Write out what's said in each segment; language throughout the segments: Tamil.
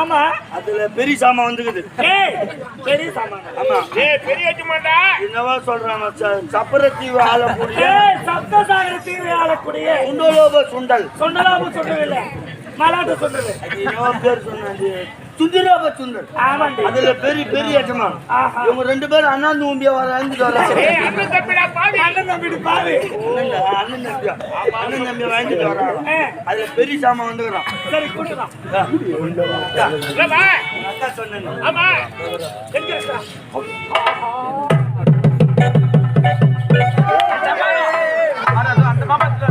ஆமா, அதுல பெரிய சாமான் வந்துக்குது. பெரிய சாமான். ஆமா, பெரிய எஜமான்டா என்னவா சொல்றாங்க? சப்பரத்தீவு ஆளக்கூடிய, சப்தசாகர தீவு ஆளக்கூடிய சுண்டலோப சுண்டல். சொன்னலாம சொல்லவில்லை, மலாட்ட சொல்றது. என்னவா பேர் சொன்னது? சுந்தரோப சுண்டல். ஆமாண்டி. அதுல பெரிய பெரிய எஜமான். இவங்க 2 பேரும் அண்ணாந்து ஊம்பியா வாங்கிட்டு வராங்க. அண்ணன் தம்பிடா பாவி. அண்ணன் தம்பி பாவி. அண்ணன் தம்பியா வாங்கிட்டு வராங்க. அதுல பெரிய சாமான் வந்துக்கிறான். சரி கொடுக்கலாம். இல்லப்பா. அக்கா சொன்னேன். ஆமா எங்க இருக்கா? அந்த மாமாத்துல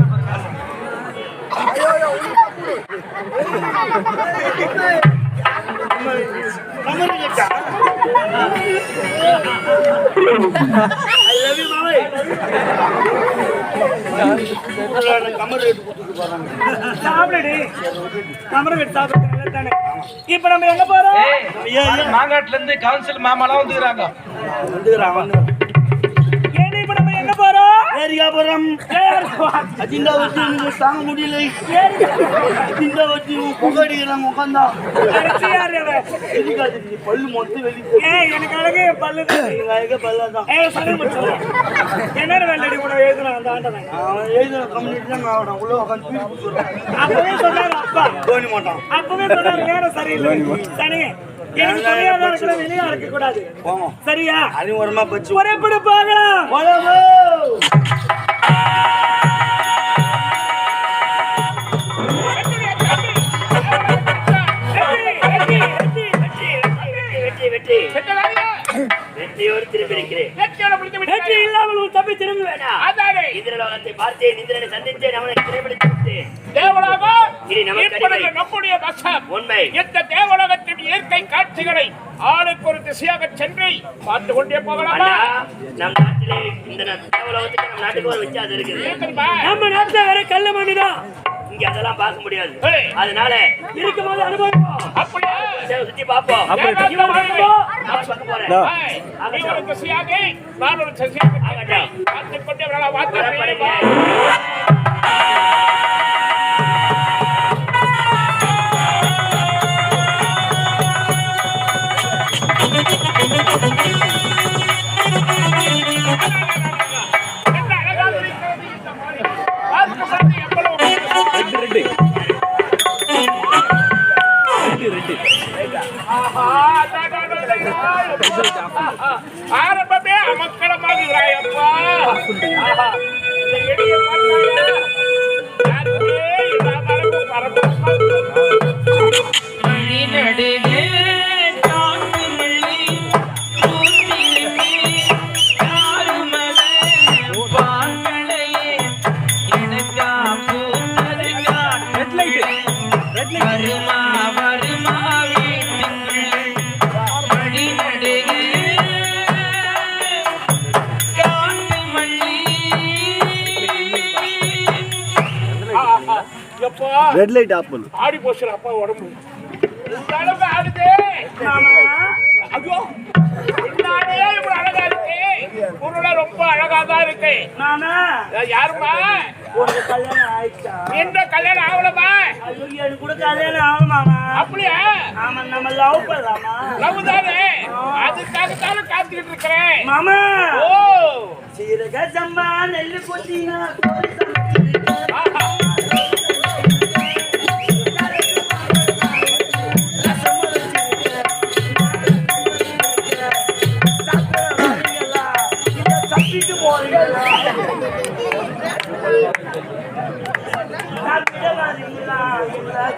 இப்ப நம்ம எங்க போறோம்? மாங்காட்டுல இருந்து கவுன்சில் மாமாலாம் வந்துக்கிறாங்க. இப்ப நம்ம எங்க போறோம்? ஏரியாபுரம். அஜிண்டா வச்சு தாங்க முடியல. அஜிண்டா வச்சு புகடிக்கிறாங்க உட்காந்தா. பல்லு மொத்தம் வெளியே. எனக்கு அழகு பல்லு பல்லாதான். என்ன வெள்ளடி கூட எழுதுனா அந்த ஆண்டவன் எழுதுன கம்யூனிட்டி தான் நான் உள்ள உட்காந்து அப்பவே சொன்னாரு அப்பா. தோணி மாட்டான். அப்பவே சொன்னாரு நேரம் சரியில்லை. சரி எனக்கு தெரியாத இருக்கிற வெளியா இருக்க கூடாது. சரியா? அனிவரமா பச்சு ஒரே பட பார்க்கலாம். இல்லாமல் ஒரு தப்பி திரும்ப வேணாம். இந்திரலோகத்தை பார்த்தேன், இந்திரனை சந்தித்தேன், அவனை சிறைபிடித்து விட்டேன். நம்முடைய வசம் உண்மை. இந்த தேவலோகத்தின் இயற்கை காட்சிகளை ஆளுக்கு ஒரு திசையாக சென்று பார்த்து கொண்டே போகலாமா? நம் நாட்டிலே இந்த தேவலோகத்துக்கு நம் நாட்டுக்கு ஒரு வித்தியாசம் இருக்குது. நம்ம நாட்டுல வேற கல்ல மண்ணுதான். இங்க அதெல்லாம் பார்க்க முடியாது. அதனால இருக்கும்போது அனுபவிப்போம். அப்படியே சுத்தி பார்ப்போம். ஒரு திசையாக நான் ஒரு திசையாக பார்த்து கொண்டே வரலாம். ஆரம்பமே அமக்களமாகிறாயப்பா. ரெட் லைட் ஆஃப் பண்ணு. ஆடி போச்சு அப்பா உடம்பு ஆடுது. ஐயோ இவ்வளவு அழகா இருக்கு. உன்னோட ரொம்ப அழகா தான் இருக்கு. யாருமா உனக்கு கல்யாணம் ஆயிடுச்சா? எந்த கல்யாணம் ஆகலமா? ஐயோ எனக்கு கூட கல்யாணம் ஆகுமாமா? அப்படியா? ஆமா, நம்ம லவ் பண்ணலாமா? லவ் தானே, அதுக்காகத்தானே காத்துக்கிட்டு இருக்கிறேன் மாமா. ஓ சீரக சம்பா நெல்லு கொத்தினா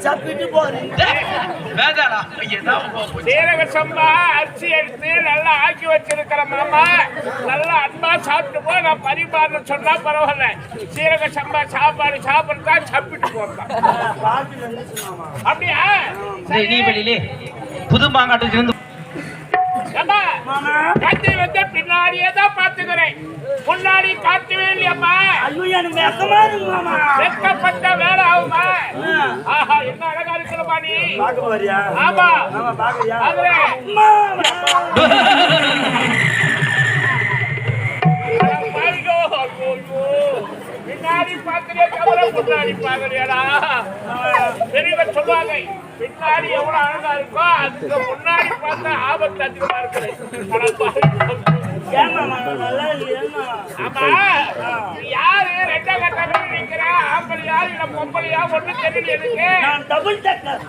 சப்பிட்டு போறீங்க. சீரக சம்பா அரிசி எடுத்து நல்லா ஆக்கி வச்சிருக்கிற மாமா, நல்லா அன்பா சாப்பிட்டு போ. நான் பரிமாறணும் சொன்னா பரவாயில்ல. சீரக சம்பா சாப்பாடு சாப்பிடுறதா சப்பிட்டு போறேன். அப்படியா? புது மாங்காட்டு கத்தி வந்து பின்னாடியே தான் பாத்துக்கிறேன், முன்னாடி காட்டவே இல்லையம்மா. ஐயோ எனக்கு வெக்கமா இருக்கு மாமா. வெக்கப்பட்ட வேலை ஆகுமா? ஆஹா என்ன அழகா இருக்கிறமா நீ. பாக்க போறியா? ஆமா ஆமா பாக்கறியா? பின்னாடி பாக்குறியா தவிர முன்னாடி பாக்குறியாடா? பெரியவர் சொல்லுவாங்க, பின்னாடி எவ்வளவு அழகா இருக்கோ அதுக்கு முன்னாடி பார்த்தா ஆபத்து அதிகமா இருக்குது. ஏமா நல்லா இல்லையா? ஆமா, யாரு ரெண்டா கட்டாக நிக்கிற? ஆம்பளையா இல்ல பொம்பளையா? ஒண்ணு தெரியல எனக்கு. நான் டபுள் டக்கர்.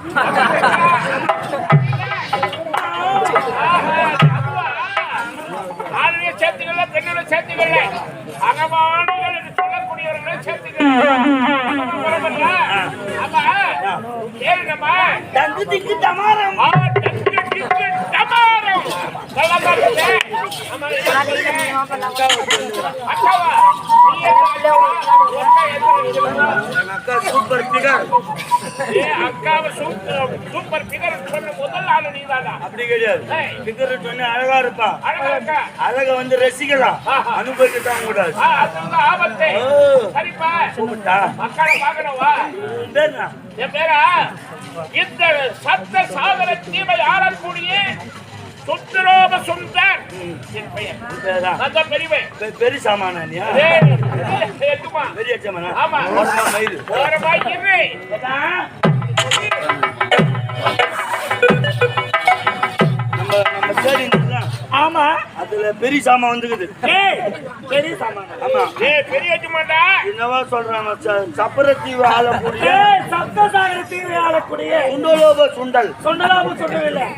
ஆளுநர் சேர்த்துக்கல, பெண்ணோட சேர்த்துக்கல, அகமானங்கள் என்று சொல்லக்கூடியவர்களை சேர்த்துக்கல. ஆமா, ஏன் நம்ம தங்கு திக்கு தமாரம். டமாரம் நல்லா பாருங்க. ஆமா, அக்காவா நீ அக்கா சூப்பர் பிகர். அக்காவை சூப்பர் பிகர் சொன்ன முதல் ஆளு நீதானா? அப்படி கிடையாது. பிகர் சொன்ன அழகா இருப்பா. அழகா இருக்கா? அழக வந்து ரசிக்கலாம், அனுபவிக்கத்தான் கூடாது. அதுதான் ஆபத்து. சரிப்பா, கூப்பிட்டா மக்களை பார்க்கணுவா? பேருண்ணா என் பேரா இந்த சப்த சாகர தீமை ஆளக்கூடிய சுந்தரோப சுந்தர் என் பெயர். அந்த பெரியவன் பெரிய சாமானா நீ? எதுமா பெரிய சாமானா? ஆமா, மயில் ஓரமா இரு. நம்ம தேடி இருந்ததுல, ஆமா, அதுல பெரிய சாமான் வந்துக்குது. ஏய் பெரிய சாமான. ஆமா, பெரிய எஜமான்டா என்னவா சொல்றாங்க? சப்பரத்தீவு ஆளக்கூடிய ஏய் சப்தசாகர தீவை ஆளக்கூடிய சுண்டலோப சுண்டல். சொன்னலாம சொல்லவில்லை,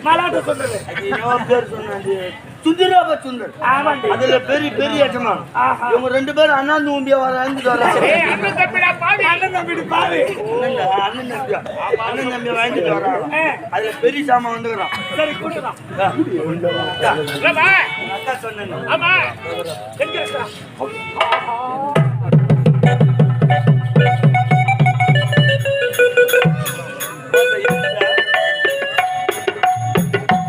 மலாட்ட சொல்றது. அது என்னவா பேர் சொன்னாங்க? சுந்தரோப சுண்டல். ஆமாண்டி. அதுல பெரிய பெரிய எஜமான். ஆஹா. இவங்க ரெண்டு பேரும் அண்ணாந்து ஊம்பியா வாங்கிட்டு வர்றாங்க. அண்ணன் தம்பிடா பாவி. அண்ணன் தம்பிடு பாரு. அண்ணன் தம்பியா வாங்கிட்டு வர்றாங்க. அதுல பெரிய சாமான் வந்துக்கிறான். சரி கூட்டுதான். இல்லப்பா. அக்கா சொன்னேன். ஆமா, எங்க இருக்கா?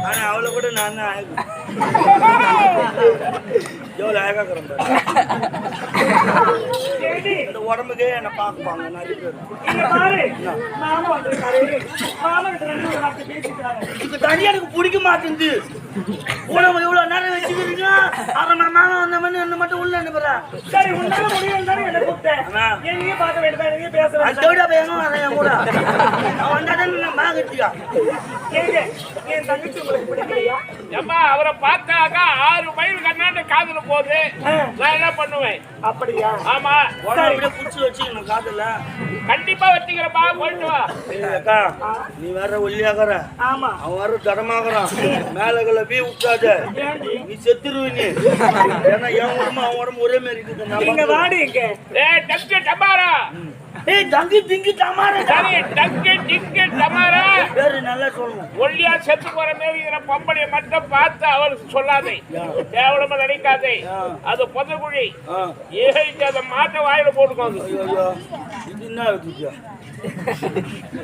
ஆனா அவளை கூட நான் தான் எவ்வளவு அழகா இருக்கிறேன். இந்த உடம்புக்கே என்ன பார்ப்பாங்க நிறைய பேர். இங்க பாரு, மாமா வந்திருக்காரு. மாமா கிட்ட ரெண்டு ஒரு வார்த்தை பேசிக்கிறாரு. இப்ப தனியா எனக்கு பிடிக்க மாட்டேங்குது. உணவு இவ்வளவு நேரம் வச்சுக்கிறீங்க. அரை மாமா வந்த மாதிரி என்ன மட்டும் உள்ள அனுப்புறேன். சரி உன்னால முடியும் தானே என்ன கூப்பிட்டேன். ஆமா. எங்கேயும் பார்க்க வேண்டியதா, எங்கேயும் பேச வேண்டாம். அதோட பையனும் வரேன் என் கூட. அவன் வந்தாதான் நான் மாகட்டியா. ஏங்க, என் தங்கச்சி உங்களுக்கு பிடிக்கலையா? அம்மா, அவரை பார்த்தாக்கா 6 மைல் கண்ணாண்டு காதுல போகுது. நான் என்ன பண்ணுவேன்? அப்படியா? ஆமா, உடம்பு அப்படியே புடிச்சு வச்சுக்கணும் காதுல. கண்டிப்பா வச்சுக்கிறப்பா, போயிட்டு வா. ஏய் அக்கா, நீ வேற ஒல்லியாகற, ஆமா. அவன் வேற தடமாகறான். மேல கிளப்பி விட்டாத, ஏண்டி? நீ செத்துருவ நீ. ஏன்னா என் உடம்பு அவன் உடம்பு ஒரே மாதிரி இருக்குது. நீங்க வாடி இங்க. ஏய் டக்கு டமாரா. ஏய் தங்கி திங்கி தமார. சரி, டக்கு டிக்கு டமாரா. பேரு நல்லா சொல்லணும். ஒல்லியா செத்து போற மாதிரி இருக்கிற பொம்பளைய மட்டும் பார்த்து அவளுக்கு சொல்லாதே, கேவலமா நினைக்காதே. அது பொதகுழி. ஏன் அதை மாட்ட வாயில போட்டுக்கோங்க. ஐயோ, இது என்ன இருக்குது?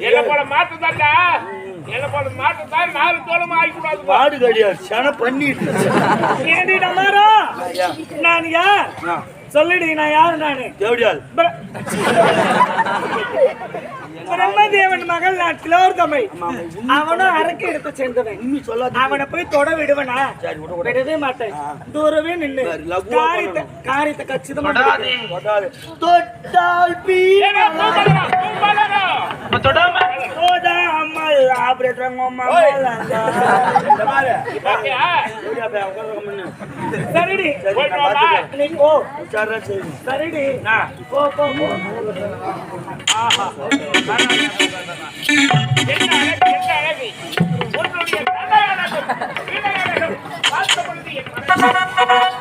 என்ன போல மாட்டுதாண்டா, என்ன போல மாட்டுதான் 4 தோளமா ஆகிக்கூடாது. மாடு கிடையாது, சன பண்ணிட்டு. ஏண்டி டமாரா? நான் யார்? சொல்லிடு, நான் யாரு? நானு தேவடியால். பிரம்மதேவன் மகள், நான் திலோர்தமை. அவனும் அரக்கு எடுத்து சேர்ந்தவன். உண்மை சொல்லாத. அவனை போய் தொட விடுவனா? விடவே மாட்டேன். தூரவே நின்று காரியத்தை கச்சிதமா தொடாது. தொட்டால் ஏன்னா, பூமலரா. தொடாம தொடாமல் ஆபரேட்டர் பாத்தியா? சரிடி, போயிட்டு வாமா. நீ போ. செய்யணும். சரிடி, போ போ போ. ஆஹா, என்ன அழகு, என்ன அழகு. உன்னுடைய தலை அழகு, வீணை அழகு பார்த்த பொழுது என் மனதில்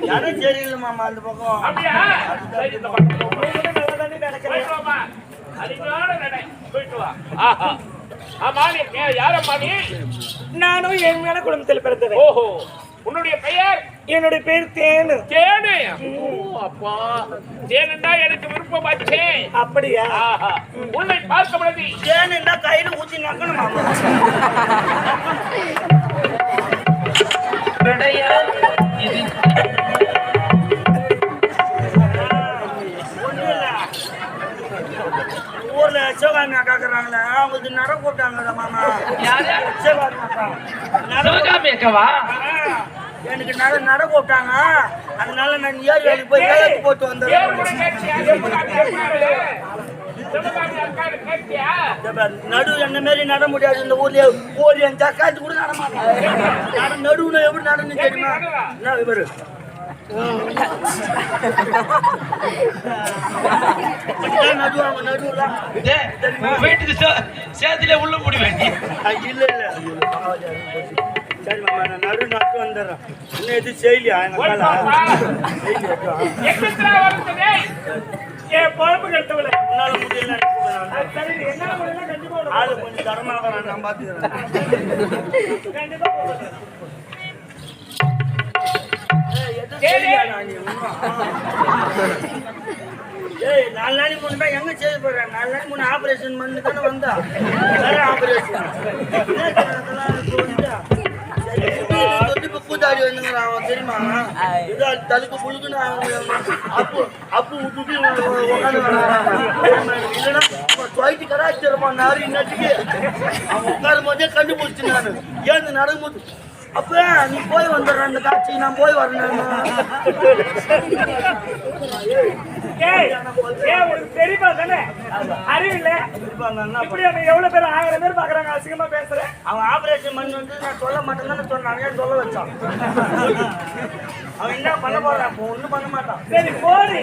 யாரும் சரியில்லை மாமா அந்த பக்கம். அப்படியா? சரி, இந்த பக்கம் போ. நல்லதாண்டி நடக்கிறேன். போயிட்டு வாமா. அடிக்காத நடை. போயிட்டு வா. ஆஹா. ஆமா, நீ யாரம்மா நீ? நானும் ஏழ்மையான குடும்பத்தில் பிறந்தவன். ஓஹோ, உன்னுடைய பெயர்? என்னுடைய பேர் தேனு. தேனு. ஓ அப்பா, தேனுண்டா எனக்கு விருப்பமாச்சே. அப்படியா? ஆஹா, உன்னை பார்க்க முடியாது. ஏன்னா கையில ஊத்தி நக்கணும் மாமா. விடையா இது ஒண்ணு இல்ல. ஊர்ல சிவகாமி அக்கா இருக்கிறாங்களே அவங்களுக்கு நட போட்டாங்க மாமா. யாரு? சிவகாமி அக்கா சிவகாமி அக்காவா? எனக்கு நட போட்டாங்க. அதனால நான் ஏறி வேலைக்கு போய் கையெழுத்து போட்டு வந்துடுறேன். நடு என்ன மாரி நட முடியாது இந்த ஊர்லயே. ஒரு என் ஜக்காத்து கூட நட மாட்டேன். நடுவுல எப்படி நடந்து தெரியுமா? என்ன இவரு நடுவாங்க நடுவுல. டேய், உன் வீட்டுக்கு சேத்துல உள்ள முடி வேண்டி. இல்ல இல்ல சரி மாமா நான் நட்டு வந்துடுறேன். இன்னும் எதுவும் செய்யலையா எங்க பொழப்பு கட்டவில்லை. உன்னால முடியல சரி, என்னால முடியல, கண்டிப்பா உனக்கு ஆளு கொஞ்சம் தரமாக நான் பாத்துக்கிறேன். கண்டிப்பா போடுறேன். ஏய் 4 நாளைக்கு முன்னாடி எங்க செய்ய போறேன்? 4 நாளைக்கு முன்ன ஆபரேஷன் பண்ணி தானே வந்தா. வேற ஆபரேஷன் கூத்தாடி வந்துங்கிறான் அவன் தெரியுமா? இதோ தலுக்கு புழுக்குன்னு அப்பு விட்டுட்டு உட்காந்து இல்லைன்னா துவைட்டு கராச்சிருப்பான் நாரி நட்டுக்கு அவன் உட்காரும் போதே கண்டுபிடிச்சு நான் ஏன் நடக்கும்போது அப்ப நீ போய் வந்துடுற அந்த காட்சி நான் போய் வரணும். உனக்கு தெரியுமா தானே? அறிவில்ல இப்படி அவன் எவ்வளவு பேர் 1000 பேர் பாக்குறாங்க. அசிங்கமா பேசுறேன். அவன் ஆபரேஷன் பண்ணி வந்து நான் சொல்ல மாட்டேன்னு சொன்னாங்க. சொல்ல வச்சான். அவன் என்ன பண்ண போறான்? ஒன்னும் பண்ண மாட்டான். சரி போடி.